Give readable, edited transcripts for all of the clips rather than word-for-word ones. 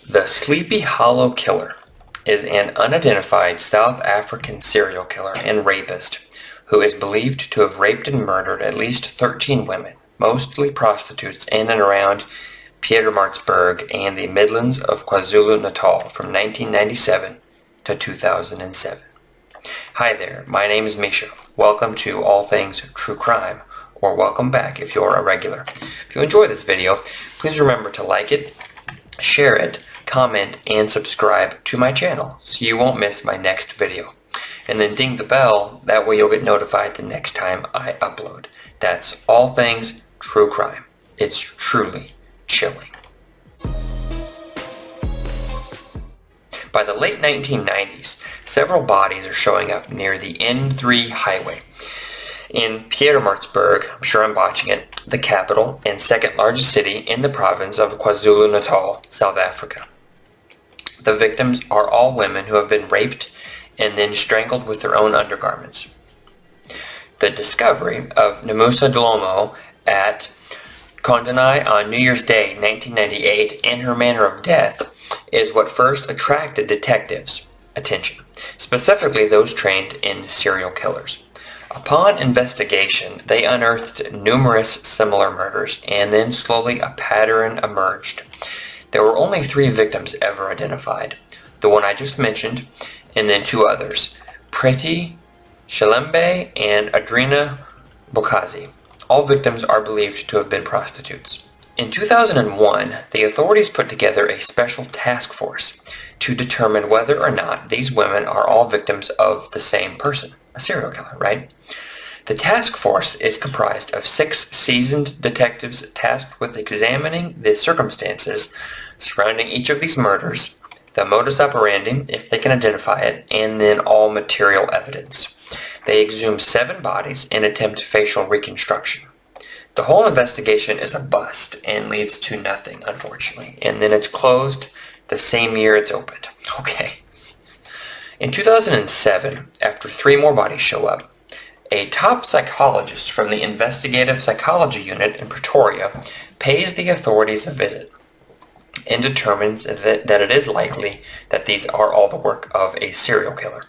The Sleepy Hollow Killer is an unidentified South African serial killer and rapist who is believed to have raped and murdered at least 13 women, mostly prostitutes in and around Pietermaritzburg and the Midlands of KwaZulu-Natal from 1997 to 2007. Hi there, my name is Misha. Welcome to All Things True Crime, or welcome back if you're a regular. If you enjoy this video, please remember to like it, share it, comment, and subscribe to my channel so you won't miss my next video. And then ding the bell, that way you'll get notified the next time I upload. That's All Things True Crime. It's truly chilling. By the late 1990s, several bodies are showing up near the N3 highway. In Pietermaritzburg, I'm sure I'm botching it, the capital and second largest city in the province of KwaZulu-Natal, South Africa. The victims are all women who have been raped and then strangled with their own undergarments. The discovery of Nomusa Dhlomo at Kondani on New Year's Day 1998 and her manner of death is what first attracted detectives' attention, specifically those trained in serial killers. Upon investigation, they unearthed numerous similar murders, and then slowly a pattern emerged. There were only 3 victims ever identified, the one I just mentioned, and then 2 others, Preeti Shelembe and Adrina Bokazi. All victims are believed to have been prostitutes. In 2001, the authorities put together a special task force to determine whether or not these women are all victims of the same person, a serial killer, right? The task force is comprised of 6 seasoned detectives tasked with examining the circumstances surrounding each of these murders, the modus operandi, if they can identify it, and then all material evidence. They exhume 7 bodies and attempt facial reconstruction. The whole investigation is a bust and leads to nothing, unfortunately, and then it's closed the same year it's opened. Okay. In 2007, after 3 more bodies show up, a top psychologist from the Investigative Psychology Unit in Pretoria pays the authorities a visit and determines that it is likely that these are all the work of a serial killer,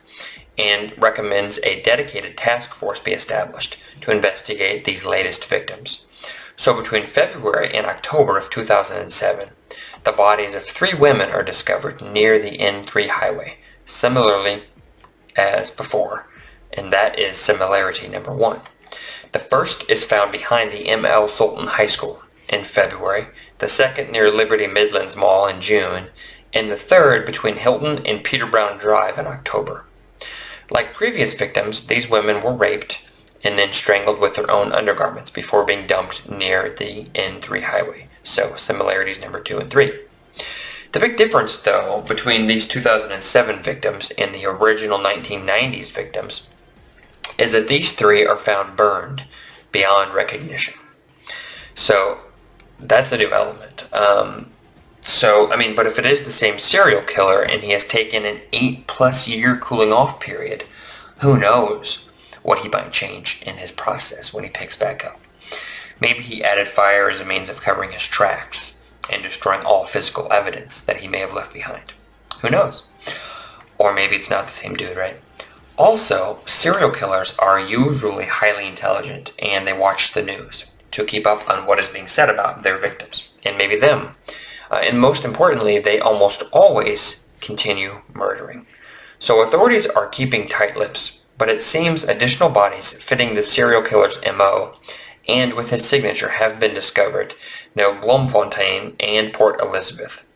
and recommends a dedicated task force be established to investigate these latest victims. So between February and October of 2007, the bodies of 3 women are discovered near the N3 highway, similarly as before, and that is similarity number 1. The first is found behind the M.L. Sultan High School in February, the second near Liberty Midlands Mall in June, and the third between Hilton and Peter Brown Drive in October. Like previous victims, these women were raped and then strangled with their own undergarments before being dumped near the N3 highway. So similarities number 2 and 3. The big difference, though, between these 2007 victims and the original 1990s victims is that these 3 are found burned beyond recognition. So that's a new element. But if it is the same serial killer and he has taken an 8+ year cooling off period, who knows what he might change in his process when he picks back up. Maybe he added fire as a means of covering his tracks and destroying all physical evidence that he may have left behind. Who knows? Or maybe it's not the same dude, right? Also, serial killers are usually highly intelligent and they watch the news to keep up on what is being said about their victims and maybe them. And most importantly, they almost always continue murdering. So authorities are keeping tight lips, but it seems additional bodies fitting the serial killer's MO and with his signature have been discovered near Bloemfontein and Port Elizabeth.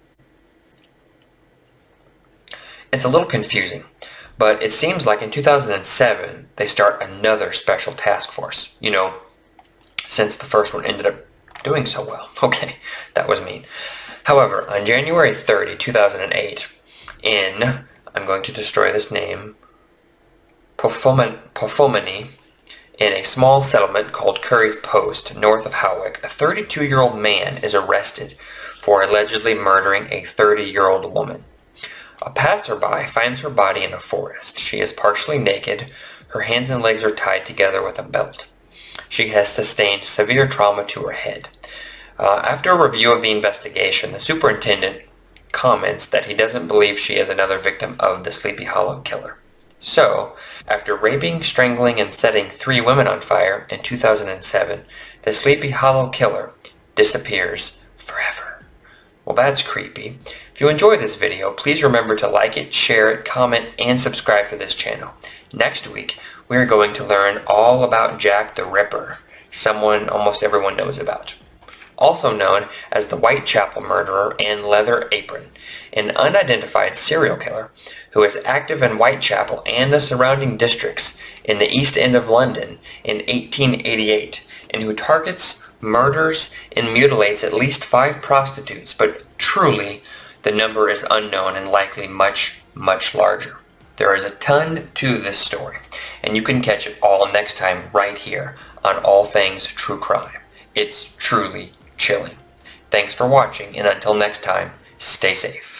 It's a little confusing, but it seems like in 2007 they start another special task force, since the first one ended up doing so well. Okay, that was mean. However, on January 30, 2008, I'm going to destroy this name, Pofomeni, in a small settlement called Curry's Post, north of Howick, a 32-year-old man is arrested for allegedly murdering a 30-year-old woman. A passerby finds her body in a forest. She is partially naked. Her hands and legs are tied together with a belt. She has sustained severe trauma to her head. After a review of the investigation, the superintendent comments that he doesn't believe she is another victim of the Sleepy Hollow killer. So, after raping, strangling, and setting 3 women on fire in 2007, the Sleepy Hollow killer disappears forever. Well, that's creepy. If you enjoyed this video, please remember to like it, share it, comment, and subscribe to this channel. Next week, we are going to learn all about Jack the Ripper, someone almost everyone knows about. Also known as the Whitechapel murderer and Leather Apron, an unidentified serial killer who is active in Whitechapel and the surrounding districts in the East End of London in 1888, and who targets, murders, and mutilates at least 5 prostitutes, but truly the number is unknown and likely much, much larger. There is a ton to this story, and you can catch it all next time right here on All Things True Crime. It's truly chilling. Thanks for watching, and until next time, stay safe.